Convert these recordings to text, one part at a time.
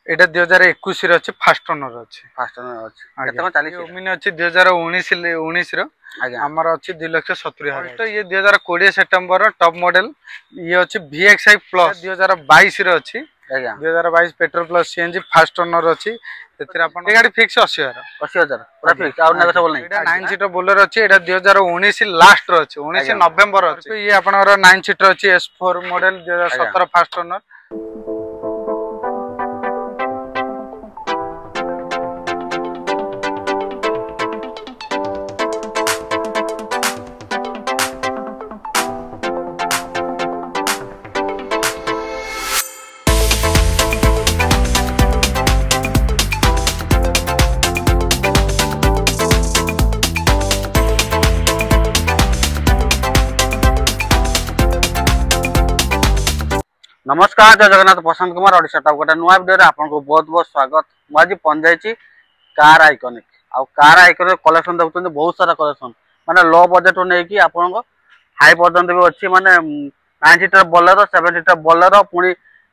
एटा 2021 रे अछि fast owner अछि केते को चालीस ओमिनी अछि 2019 रो हमर अछि 2,70,000 तो ये 2020 सितंबर टॉप मॉडल ये अछि VXI प्लस 2022 रे अछि 2022 petrol plus CNG fast owner अछि तेतिर अपन गाड़ी फिक्स 80,000 पूरा फिक्स और ना बोल नहीं एटा 9 सीटर बोलेरो अछि एटा 2019 लास्ट रो अछि 19 नवंबर अछि ये आपनर 9 सीटर अछि S4 मॉडल 2017 फास्ट ओनर नमस्कार जय जगन्नाथ बसंत कुमार ओडिशा टॉप गोटे नुआ वीडियो रे आपन को बहुत बहुत स्वागत मु आज पंजायची कार आइकॉनिक आ कार आइकॉनिक कलेक्शन देखुछन बहुत सारा कलेक्शन माने लो बजट रो नै कि आपन को हाई पर्यंत भी अछि माने 9 सीटर बोलेरो 7 सीटर बोलेरो पुनी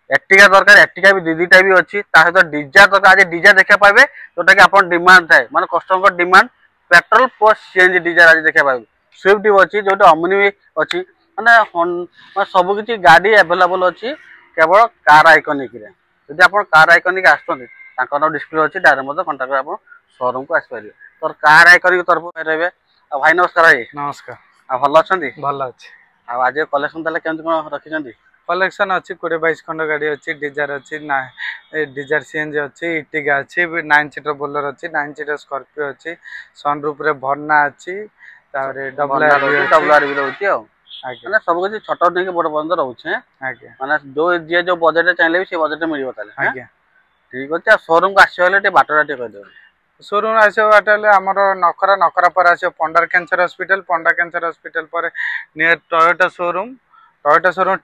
एर्टिगा दरकार एर्टिगा भी दीटा भी अछि ता सहित डिजायर दरकार आज डिजायर देखा पाबे जोटा कि आपन डिमांड थाए माने कस्टमर को demand petrol plus CNG Dzire आज देखा पाबे स्विफ्ट भी अछि जोटा ओमनी भी अछि माने सब किछि गाड़ी अवेलेबल अछि केवल कार आइकॉनिक रे यदि आप कार आइकॉनिक आछन ताकर डिस्प्ले अछि डायरेक्ट मते कांटेक्ट आप शोरूम को आसी परिबे तो कार आइकॉनिक तरफ रहबे आ भाई नमस्कार भाई नमस्कार आ भलो अछंती भलो अछि आ आज कलेक्शन तले केमति कोन रखिसंती कलेक्शन अछि 20-22 खंड गाड़ी अछि डिजायर अछि ना डिजायर सीएनजी अछि इटिगा अछि 9 सीटर बोलेरो अछि 9 सीटर स्कॉर्पियो अछि सनरूफ रे भरना अछि तारे डबल आर भी रहउछि आ माने सब किछि छोटो नै के बड़ बंद रहउछि आज्ञा माने जो बजट चाहिले भी से बजट मिलिबो ताले आज्ञा ठीक अछि आ शोरूम को आसीले ते बाटराटे कह दे शोरूम आसे बाटले हमर नखरा पर आसे पंडर कैंसर हॉस्पिटल पर नियर टोयोटा शोरूम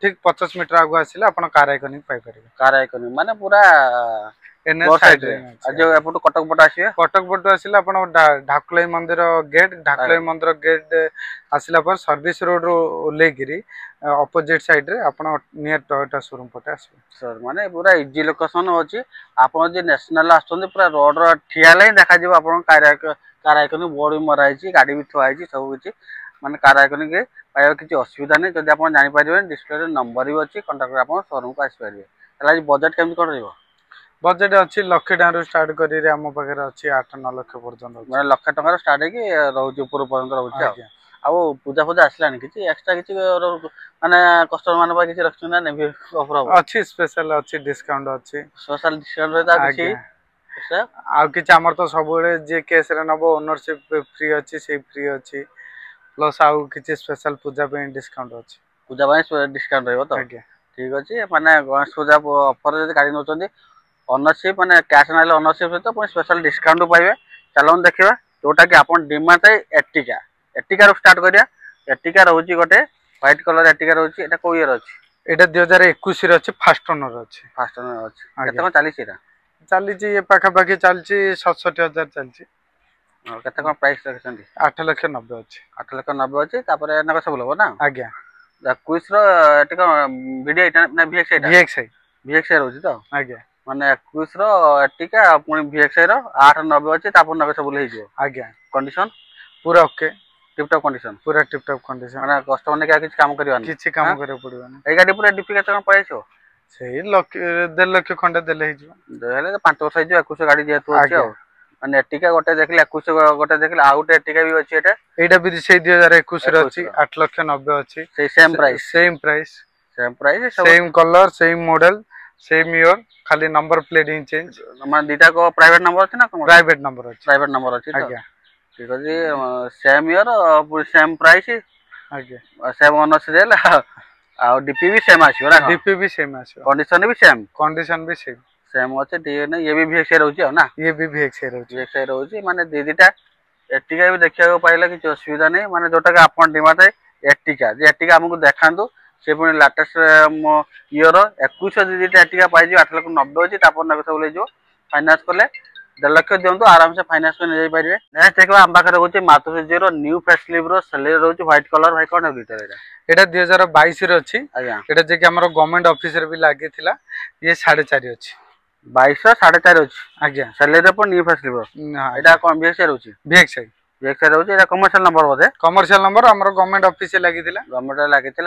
ठीक 50 मीटर आगु आसिले अपन कार आइकॉनिक पाई परिबे कार आइकॉनिक माने पूरा एनएच साइड रे आज एपटो कटक पट आसीबे कटक पट आसिले अपन ढाकलई मंदिर गेट आसिला पर सर्विस रोड रो लेगिरी ऑपोजिट साइड रे अपन नियर टोयोटा शोरूम पटे आसीबे सर माने पूरा इजी लोकेशन होची आपण जे नेशनल आछन पूरा रोड रो ठिया lai देखा जिवो आपण कार आइकॉनिक बोर्ड भी मरा हिची गाड़ी भी थुआ हिची सब किछि माने कार आइकॉनिक के पाया किछि असुविधा नै जदि आपण जानि परिबे डिस्प्ले रे नंबर भी अछि कांटेक्ट आपण शोरूम को आसी परिबे हला बजट केमति कोन रहइबो बजट अछि लाख टाका स्टार्ट करी रे हम पाखरे अछि 8-9 लाख पर्यंत माने लाख टाका स्टार्ट है कि रहउछि ऊपर पर्यंत रहउछि आ पूजा पूजा आसलानी किछि एक्स्ट्रा किछि माने कस्टमर माने किछि रखछन ना नेभी ऑफर अछि स्पेशल अछि डिस्काउंट अछि सोशल डिस्काउंट रे ता किछि आ किछि हमर तो सब बेले जे केस रे नबो ओनरशिप फ्री अछि से फ्री अछि प्लस आ किछि स्पेशल पूजा पे डिस्काउंट अछि पूजा पे डिस्काउंट रहइबो तो ठीक अछि माने गणेश पूजा ऑफर जे गाड़ी नउचंदी ओनरशिप माने कैश नाले ओनरशिप तो पुनी स्पेशल डिस्काउंट पाइबे चलोन देखिबा जोटा कि आपन डिमांड है एर्टिगा रो स्टार्ट करिया एर्टिगा रहउची गोटे व्हाइट कलर एर्टिगा रहउची एटा को ईयर अछि एटा 2021 रे अछि फास्ट ओनर अछि केते को चालीस एटा चालीची ये पाखा पाखी चालची 67,000 चालची केते को प्राइस रखछंती 8,90,000 अछि 8,90,000 अछि तापर एना सब लबो ना आज्ञा the quiz row Etah video एटा ना VXI रहउची तो आज्ञा माने क्विज रो एर्टिगा पुनी VXI रो 890 अछि तापर नबे सब ले हिजो आज्ञा कंडीशन पूरा ओके टिप टॉप कंडीशन पूरा टिप टॉप कंडीशन माने कस्टमर ने क्या किछ काम करिवानी किछ काम करे पड़िवानी ए गाड़ी पूरा डीपी केते प्राइस हो सेही लाख 1.5 लाख खंडे देले हिजो देले 5 वर्ष हिजो 21 गाड़ी जेतु अछि आ माने एर्टिगा गोटे देखले 21 गोटे देखले आ गोटे एर्टिगा भी अछि एटा भी से 2021 रे अछि 8,90,000 अछि से same price same colour same model same year खाली नंबर प्लेट इन चेंज माने दीटा को प्राइवेट नंबर अछि ना प्राइवेट नंबर अछि आज्ञा ठीक अछि सेम ईयर पूरी सेम प्राइस आज्ञा सेम ओनर्स देला आ डीपी भी सेम आछो ना डीपी भी सेम आछो कंडीशन भी सेम अछि डी ये भी VXI रहउची ना ये भी VXI रहउची माने दीटा एर्टिगा भी देखिया को पाइला कि असुविधा नै माने जोटा कि आपन डिमांड है एर्टिगा हमकु देखांदो से पुनी लेटेस्ट ईयर 21 दीटा एर्टिगा पाइ 8,90,000 अछि तापर नबे सब ले जो फाइनांस करले 1.5 लाख दियंतु आराम से फाइनांस में ले पारिबे नेक्स्ट देखबा हम पाखरे होची मारुति सुजुकी न्यू फेस्टलिफ्ट रो सेलर रहउची व्हाइट कलर भाई कोन डिटेल एटा 2022 रे अछि एटा जे कि हमर गवर्नमेंट ऑफिस रे भी लागी थिला ये 4.5 अछि 22 4.5 ଅଛି ଆଜ୍ଞା ସାଲେରୀ ଉପରେ ନ୍ୟୁ ଫେସ୍ ଲିଭର ଏଟା କଣ VXI ରହୁଛି VXI ରହୁଛି ଏଟା କମର୍शियल नंबर ବୋଧେ କମର୍शियल नंबर ଆମର ଗଭର୍ଣ୍ଣମେଣ୍ଟ ଅଫିସ ଲାଗିଥିଲା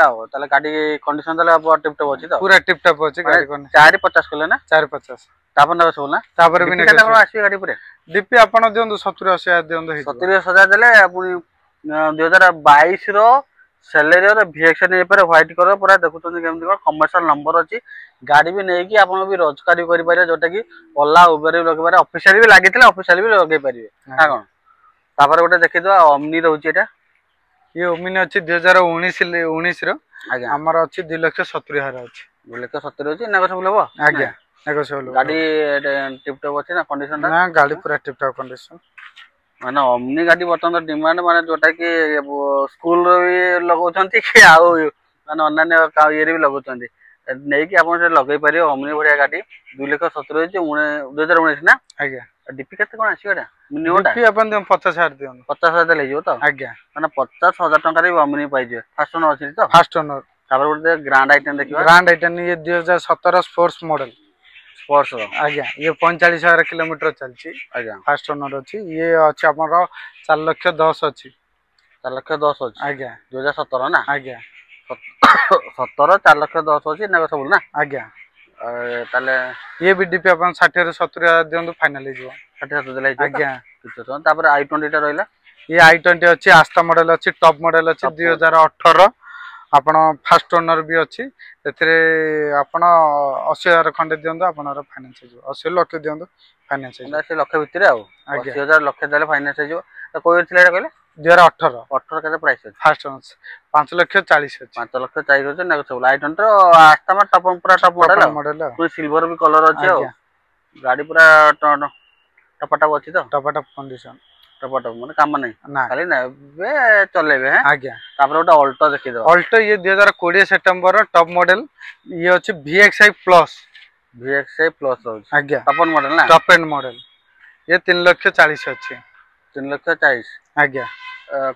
ଆଉ ତାହେଲେ ଗାଡି କଣ୍ଡିସନ ତାହେଲେ टिप टॉप ଅଛି ତ ପୁରା टिप टॉप ଅଛି ଗାଡି 450 କଲେ ନା 450 ତାପରେ ନେବ ସବୁ ନା ତାପରେ ବି କେତେ କଣ ଆସିବ ଗାଡି ଉପରେ ଡିପି ଆପଣ ଦିଅନ୍ତୁ 70 80 ହଜାର ଦିଅନ୍ତୁ 70 80 ଦେଲେ ପୁଣି 2022 ର ସାଲେରୀ ର VXI ନେଇ ପାରେ व्हाइट कलर पूरा देखुଛନ୍ତି କେମିତି କଣ କମର୍शियल नंबर ଅଛି गाड़ी भी नहीं कि आपण भी रोजगार करि पारे जोटा कि ओला उबर भी लगे पारे ऑफिशियल भी लागितला ऑफिशियल भी लगे पारिबे हा कोन तापर गोटे देखि दो ओमनी रहउची एटा ये ओमनी अछि 2019 रो आज्ञा हमर अछि 2,70,000 अछि 2,70,000 अछि नगो सब लेबो आज्ञा नगो सब लेबो गाड़ी टिप टॉप अछि ना कंडीशन ना गाड़ी पूरा टिप टॉप कंडीशन माने ओमनी गाड़ी बर्तन डिमांड माने जोटा कि स्कूल रो भी लगौछंती कि आउ माने अन्य का ये भी लगौछंती नहीं कि आपण से लगे पारे ओमनी बढ़िया गाड़ी 2,70,000 2019 ना आज्ञा डीपी केते कोन आसीबा मिनिमम डीपी अपन 50,000 दियन 50,000 देले जो तो आज्ञा माने 50,000 टका रे ओमनी पाइ जे फास्ट ओनर अछि तो फास्ट ओनर तापर गोटे ग्रैंड आइटम देखिबा ग्रैंड आइटम ये 2017 स्पोर्ट्स मॉडल स्पोर्ट्स रो आज्ञा ये 45,000 किलोमीटर चलची आज्ञा फास्ट ओनर अछि ये अछि हमर 4,10,000 अछि 4,10,000 अछि आज्ञा 2017 ना आज्ञा 17 4,10,000 अछि नगो सब ना आज्ञा ताले ये भी डीपी अपन 60 ରୁ 70,000 दियंतु फाइनल हे जो 60,000 देले आज्ञा किछो तापर i20 टा रहइला ये i20 अछि आस्था मॉडल अछि टॉप मॉडल अछि 2018 आपण फास्ट ओनर भी अछि एथरे आपण 80,000 खंडे दियंतु आपनर फाइनेंस जो 80 लाख दियंतु फाइनेंस जो 80 लाख भितरे आ 80,000 लाख देले फाइनेंस जो तो कोइ थिला कहले 2018 18 केते प्राइस अछि फास्ट ओनर 5,40,000 अछि 5,40,000 अछि नगो सब i20 रो आस्था मा टॉप पूरा टॉप मॉडल पूरा सिल्वर भी कलर अछि आ गाड़ी पूरा टपटप अछि तो टपटप कंडीशन टपटप माने काम नै खाली नै बे चलेबे हैं आज्ञा तापर ओटा अल्टो देखि दो अल्टो ये 2020 सितंबर रो टॉप मॉडल ये अछि VXI प्लस रहउछि आज्ञा टॉप मॉडल ना टॉप एंड मॉडल ये 3,40,000 अछि 3,40,000 आज्ञा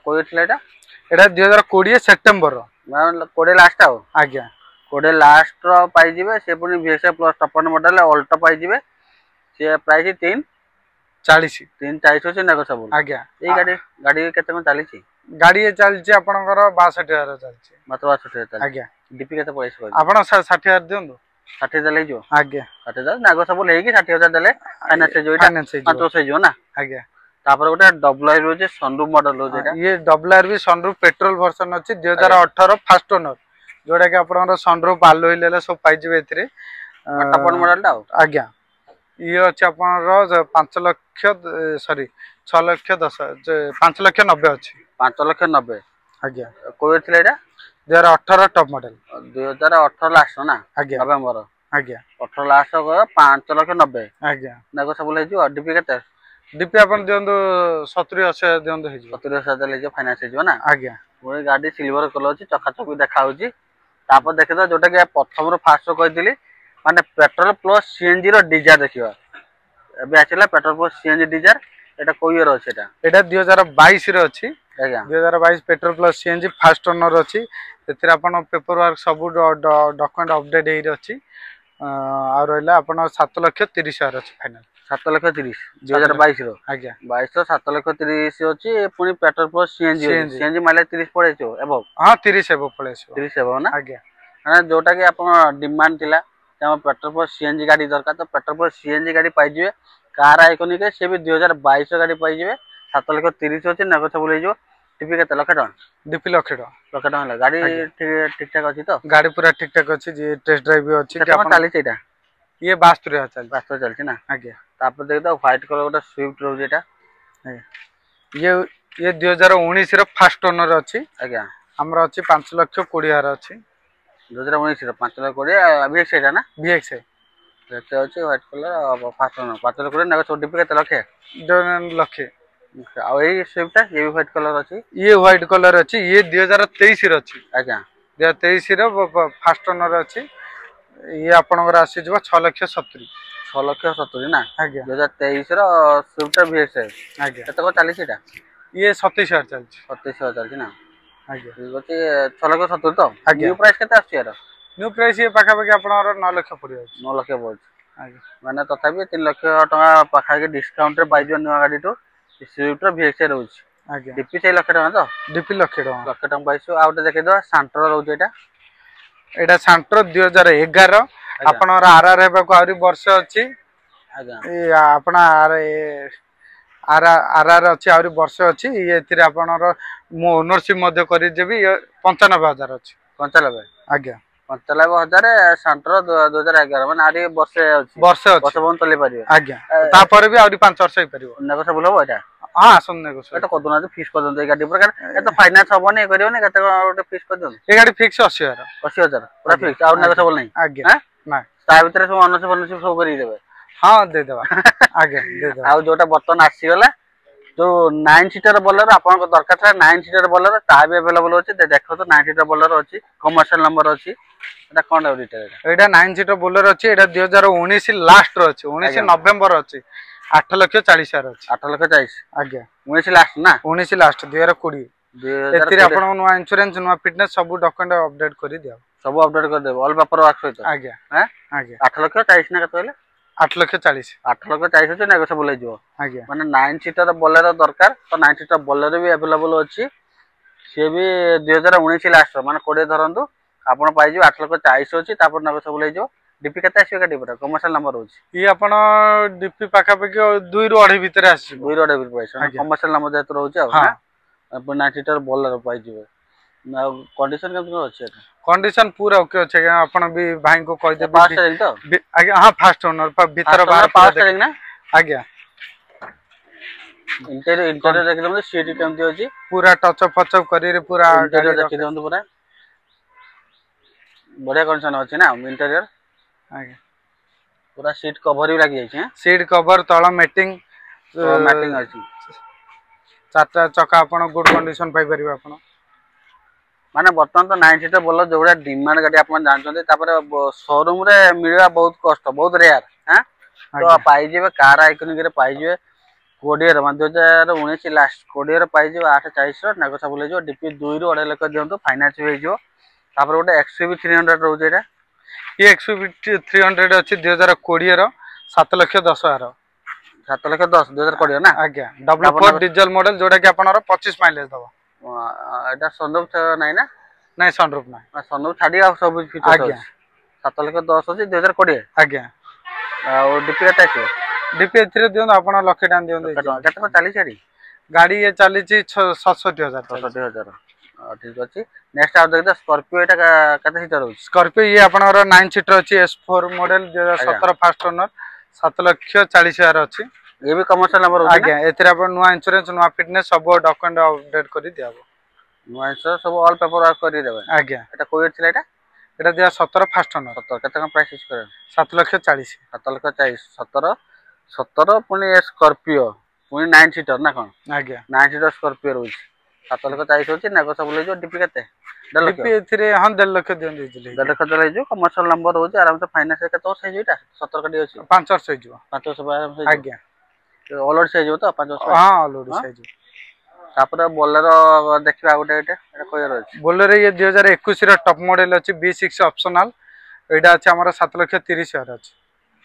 कोइ थिला एटा 2020 सितंबर रो माने कोडे लास्ट आ आज्ञा कोडे लास्ट रो पाइ जिवे से पुनी VXI plus top end model Alto पाइ जिवे से प्राइस 3,40,000 अछि नगो सब आज्ञा ए गाड़ी केते में चली छी गाड़ी चलची आपनकर 62,000 चलची मात्र 62,000 आज्ञा डीपी केते प्राइस को आपण 60,000 दियंतु 60 देले जो आज्ञा 60,000 नागो सब लेकी 60,000 देले फाइनेंस जोइटा तो से जो ना आज्ञा तापर गोटे डबल आर रो जे सनरूफ मॉडल रो जेटा ये डबल आर भी सनरूफ पेट्रोल वर्जन अछि 2018 फास्ट ओनर जोडा कि आपनकर सनरूफ आलोय लेले सब पाइ जिवे एथरे टॉप मॉडल टा आज्ञा ये अछि आपनर 5 लाख सॉरी 6 लाख 10 5 लाख 90 अछि 5 लाख 90 आज्ञा कोइ थिला एटा 2018 टॉप मॉडल 2018 लास्ट ना आज्ञा नवंबर आज्ञा 18 लास्ट को 5 लाख 90 आज्ञा नागो सब ले जो डीपी केते डीपी अपन दियंतु 70 80 दियंतु हे जो 70,000 देले जो फाइनेंस हे जो ना आज्ञा पूरी गाड़ी सिल्वर कलर अछि चकाचक भी देखा होची तापर देखे तो जोटा कि प्रथम रो फास्ट रो कहदिली माने पेट्रोल प्लस सीएनजी रो डिजायर देखिबा एबे आछला पेट्रोल प्लस सीएनजी डिजायर एटा कोइ रो अछि एटा 2022 रो अछि आज्ञा 2022 petrol plus CNG fast owner अछि तेतिर अपन पेपर वर्क सब डॉक्यूमेंट अपडेट हे अछि आ रहला अपन 7,30,000 अछि फाइनल 7,30,000 2022 रो आज्ञा 22 रो 7,30,000 अछि पुनी पेट्रोल प्लस सीएनजी माइलेज 30 पड़े छो एबो हां 30 एबो पड़े छो 30 एबो ना आज्ञा माने जोटा कि अपन डिमांड थिला हम पेट्रोल प्लस सीएनजी गाड़ी दरकार तो पेट्रोल प्लस सीएनजी गाड़ी पाइ जिवे कार आइकॉनिक से भी 2022 रो गाड़ी पाइ जिवे 7,30,000 अछि नगो सब ले जो टीपी केते लाख टका डीपी लाख टका गाड़ी ठीक ठाक अछि तो गाड़ी पूरा ठीक ठाक अछि जे टेस्ट ड्राइव भी अछि कि अपन चाली छैटा ये 72,000 चल 72 चलछि ना आज्ञा तापर देख तो व्हाइट कलर गोटा स्विफ्ट रो जेटा ये 2019 रो फास्ट ओनर अछि आज्ञा हमर अछि 5,20,000 अछि 2019 रो 5,20,000 अभी सेटा ना VXI रेट अछि व्हाइट कलर फास्ट ओनर 5,20,000 नगो सब डीपी केते लखे 2 लाख आ ए स्विफ्ट ये भी व्हाइट कलर अछि ये व्हाइट कलर अछि ये 2023 रो अछि आज्ञा 2023 रो फास्ट ओनर अछि ये आपनकर आसी जबा 6,70,000 6,70,000 ना आज्ञा 2023 रो स्विफ्ट VXI आज्ञा केते को चाली सेटा ये 27,000 चलछि 27,000 चलछि ना आज्ञा ठीक अछि 6,70,000 तो आज्ञा न्यू प्राइस केते आछि यार न्यू प्राइस ये पाखा पाखी आपनकर 9 लाख पड़ियो 9 लाख पड़छ माने तथापि 3 लाख टका पाखा डिस्काउंट रे पाइजो नुआ गाड़ी तो स्विफ्ट रो VXI रहउछ आज्ञा डीपी 6 लाख टका तो डीपी लाख टका पाइसो आ उटे देखै दो सांट्रो रहउछ एटा सांट्रो 2011 आपनर आरआर हेबा को आरी वर्ष अछि आज्ञा ए आपन आरआर अछि आरी वर्ष अछि एथिरे आपनर मो ओनरशिप मध्ये करि देबी 95000 अछि 95 आज्ञा 95,000 सांट्रो 2011 माने आरी वर्ष बन चले परियो आज्ञा ता पर भी आरी 5 वर्ष हे परियो नेगो सब बोलबो एटा हां सुनने को एटा कोदना तो फिक्स कर दन ए गाड़ी पर ए तो फाइनांस होबो करियो ने कते ओटे फिक्स कर दन ए गाड़ी फिक्स 80000 पूरा फिक्स और नेगो सब नहीं आज्ञा ना ता भीतर सब अनस सब करि देबे हां दे देबा आज्ञा दे देबा आ जोटा बर्तन आसी गला जो 9 सीटर बोलेरो आपन को दरकार था 9 सीटर बोलेरो ता भी अवेलेबल होची देखो तो 9 सीटर बोलेरो होची कमर्शियल नंबर होची एटा कोन रिटेल एटा 9 सीटर बोलेरो होची एटा 2019 लास्ट रो होची 19 नवंबर होची 8,40,000 होची 8,40,000 आज्ञा 19 लास्ट ना 19 लास्ट 2020 एतिरे आपन नुवा इंश्योरेंस नुवा फिटनेस सब डॉक्यूमेंट अपडेट करि दियो सब अपडेट कर देबो ऑल पेपर वर्क होइतो आज्ञा हैं आज्ञा 8,40,000 ना कतले 8,40,000 8,40,000 होची नेगो सब बोलै जो आज्ञा माने 9 सीटर बोलेरो दरकार तो 9 सीटर बोलेरो भी अवेलेबल होची से भी 2019 लास्ट माने कोडे धरंतु आपण पाइजो 8,40,000 होची तापर नेगो सब बोलै जो डीपी कते आसीबे गाडी पर कमर्शियल नंबर होची ई आपण डीपी पाखा पाखी 2 ରୁ 2.5 भीतर आसी 2 ରୁ 2.5 पैसा कमर्शियल नंबर जेत रहउची हां अपन 9 सीटर बोलेरो पाइजो ना कंडीशन केम होची कंडीशन पूरा ओके अछि आपण भी भाई को कहि दे फास्ट स्टीयरिंग तो आज्ञा हां फास्ट ओनर भीतर बाहर फास्ट स्टीयरिंग ना आज्ञा इंटीरियर देख दम सीट केमती होची पूरा टच अप फचअप करी रे पूरा इंटीरियर देख दम पूरा बढ़िया कंडीशन होची ना इंटीरियर आज्ञा पूरा सीट कवर भी लागी जाई छै सीट कवर तळ मैटिंग अछि चारटा चका आपण गुड कंडीशन पाई परिबा आपण माने बर्तमान तो 9 सीटर बोलो जोड़ा डिमांड गाड़ी आपण जानछन तापर शोरूम रे मिलवा बहुत कष्ट बहुत रेयर हैं तो पाई जेबे कार आइकनिक रे पाई जेबे कोडियर मान 2019 लास्ट कोडियर पाई जेबे 8,40,000 नागो सब ले जो डीपी 2 ରୁ 2.5 लाख दियंतो फाइनेंस होई जो तापर गोटे XUV 300 रहउ जेटा ये XUV 300 अछि 2020 रो 7,10,000 7,10,000 2020 ना आज्ञा W4 डीजल मॉडल जोड़ा कि आपनरो 25 माइलेज दबो एटा सनरूफ नै ना नै सनरूफ नै सनरूफ छाडी आ सब फीचर आज्ञा 7,10,000 अछि 2020 आज्ञा और डीपी कते अछि डीपी एथिरे दियन आपण लखे टान दियन कते को 40 गाड़ी गाड़ी ये चली छी 67,000 67,000 ठीक अछि नेक्स्ट आप देख दे स्कॉर्पियो एटा कते सीटर होछि स्कॉर्पियो ये आपनरो 9 सीटर अछि S4 मॉडल 2017 फास्ट ओनर 7,40,000 अछि ये भी कमर्शियल नंबर होछि आज्ञा एथिरे आपण नुवा इंश्योरेंस नुवा फिटनेस सब डॉक्यूमेंट अपडेट करि दियाबो नुवा इंश्योरेंस सब ऑल पेपर वर्क करि देबे आज्ञा एटा कोइ छिला एटा 2017 फास्ट ओनर 17 कते का प्राइस करे 7,40,000 7,40,000 17 पुनी स्कॉर्पियो पुनी 9 सीटर ना कोन आज्ञा 9 सीटर स्कॉर्पियो रहउछि 7,40,000 होछि नागो सब ले जो डीपी कते डीपी एथिरे हां 1.5 लाख दियन दिजिले 1.5 लाख दले जो कमर्शियल नंबर होछि आराम से फाइनेंस कते हो सही जोटा 17 का डी होछि 5 वर्ष हो जो 5 वर्ष आराम से आज्ञा ऑलरेडी सही जो तो 5 वर्ष हां ऑलरेडी सही जो तापर बोलेरो देखिबा गोटे एटा कोयर अछि बोलेरो ये 2021 रो टॉप मॉडल अछि B6 ऑप्शनल एटा अछि हमर 7,30,000 अछि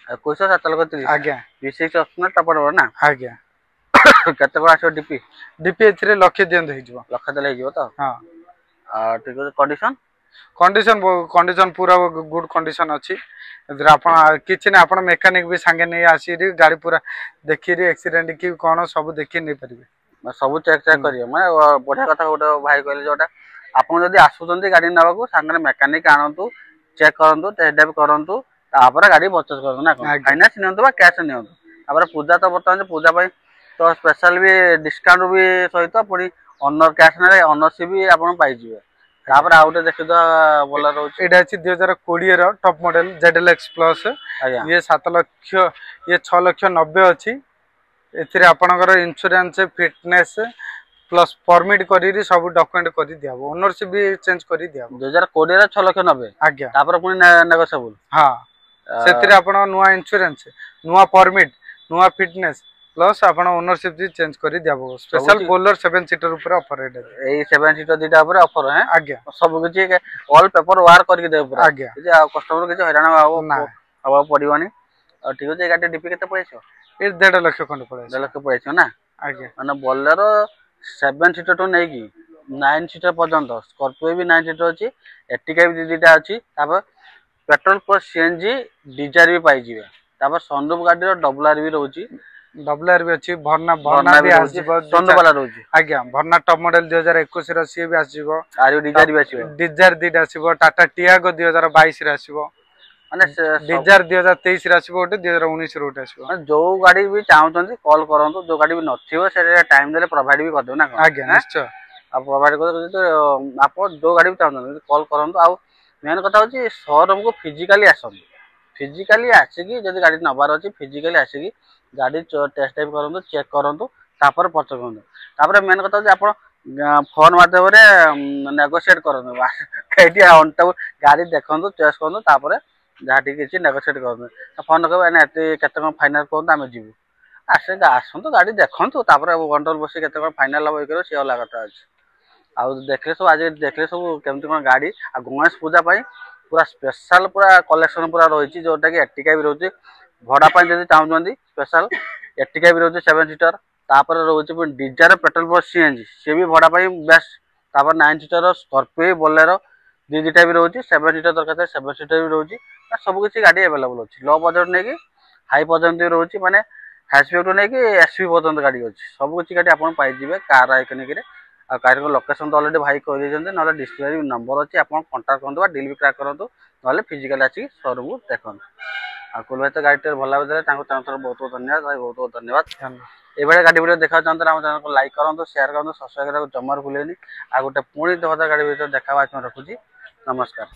21 7,30,000 आज्ञा B6 ऑप्शनल टॉप मॉडल ना आज्ञा कते को आछो डीपी डीपी एथिरे लखे दियन होई जो लखे दले जो तो हां आ ठीक है कंडीशन कंडीशन पूरा गुड कंडीशन अछि इधर आपण किछि ने आपण मैकेनिक भी संगे नै आसी रे गाड़ी पूरा देखि रे एक्सीडेंट की कोन सब देखि नै परिबे मैं सब चेक करियो मैं बढ़िया कथा गोटे भाई कहले जोटा आपण जदी आसुचंदी गाड़ी नबा को संगे मैकेनिक आनंतु चेक करंतु टेस्ट ड्राइव करंतु तापर गाड़ी परचेस करंतु ना फाइनेंस नियंतु बा कैश नियंतु तापर पूजा तो बतन पूजा भाई तो स्पेशल भी डिस्काउंट भी सहित पुनी ओनर कैश ने ओनरशिप भी आपण पाई जिवे तापर आउटे देखि द बोला रहउछि एडा अछि 2020 रो टॉप मॉडल ZLX प्लस ये 7 लाख ये 6,90,000 अछि एथिरे आपनकर इंश्योरेंस फिटनेस प्लस परमिट करी सब डॉक्यूमेंट करी दियाबो ओनरशिप भी चेंज करी दियाबो 2020 रे 6,90,000 आज्ञा तापर पुनी नेगोशिएबल हां सेथिरे आपण नुवा इंश्योरेंस नुवा परमिट नुवा फिटनेस प्लस आपण ओनरशिप भी चेंज करी दियाबो स्पेशल बोलर 7 सीटर ऊपर ऑफर है ए 7 सीटर दिटा ऊपर ऑफर है आज्ञा सब किछि ऑल पेपर वर्क करके दे ऊपर आज्ञा जे कस्टमर किछि हैरान अब पड़िबनी ठीक अच्छे गाड़ी डीपी केते पड़े ये 1.5 लाख खंड पड़े 1.5 लाख पड़े ना आगे माने बोलेरो 7 सीटर तो नहीं की 9 सीटर पर्यंत स्कॉर्पियो भी 9 सीटर अच्छी एर्टिगा भी दीटा अच्छी पेट्रोल प्लस सीएनजी डिजायर भी पाई जिवे सनरूफ गाड़ी डबल आर भी रोची डबल आर भी अच्छी भरना भरना भी आसीबो सनरूफ वाला रोची आज्ञा भरना टॉप मॉडल 2021 रो सी भी आसीबो आरो डिजायर भी आसीबो डिजायर दीटा आसीबो टाटा टियागो 2022 रे आसीबो माने डिजायर 2023 रे आसीबो ओटे 2019 रो ओटे आसीबो जो गाड़ी भी चाहउछंती कॉल करंतु जो गाड़ी भी नथिबो से टाइम देले प्रोवाइड भी कर दो ना आज्ञा निश्चय आ प्रोवाइड कर तो आप जो गाड़ी भी चाहउछंती कॉल करंतु आ मेन कथा होची शोरूम को फिजिकली आसंतु फिजिकली आसिकी जदि गाड़ी नबार अछि फिजिकली आसिकी गाड़ी टेस्ट ड्राइव करंतु चेक करंतु तापर पच करंतु तापर मेन कथा होची आपण फोन माध्यम रे नेगोशिएट करंतु केटी ऑन टू गाड़ी देखंतु चेक करंतु तापर जहाँ किसी नेगोशिएट करंतु फोन कहबे एने एते केते कोन फाइनल करंतु आमे जीवु आसे आसंतु गाड़ी देखंतु तापर कंट्रोल बसी केते कोन फाइनल लबो करो से अलग कथा अछि आ देखले सब आज देखले सब केमति कोन गाड़ी आ गणेश पूजा पई पूरा स्पेशल पूरा कलेक्शन पूरा रही जोटा कि एर्टिगा भी रोचे भड़ा जब चाहते स्पेशल एर्टिगा भी रोचे 7 सीटर तापर रोचे डिजायर पेट्रोल प्लस सीएनजी सी भी भड़ा बेस्ट तापर 9 सीटर स्कॉर्पियो बोलेरो दुईटा भी रोचे 7 सीटर दरकार 7 सीटर भी रोचे सब किसी गाड़ी अवेलेबल अच्छी लो बजेट नहीं कि हाई पर्यंत भी रोचे माने हैचबैक नहीं कि एसवी पर्यंत गाड़ी अच्छी सब किसी गाड़ी आप पाइबे कार आइकनिक आ कार लोकेशन तो ऑलरेडी भाई कह देते ना डिस्प्ले नंबर अच्छी आप कंटाक्ट करूँ डील भी क्राक करूँ ना फिजिकल आसिक शोरूम को देखो आ कुल भाई तो गाड़ी भल भाव बहुत बहुत धन्यवाद भाई बहुत बहुत धन्यवाद ये गाड़ी वीडियो देखा चाहते हैं चैनल को लाइक करूँ शेयर करूँ सब्सक्राइब जमार भूलेनि आ गोटे पुणी 2000 गाड़ी वीडियो देखा रखुची नमस्कार।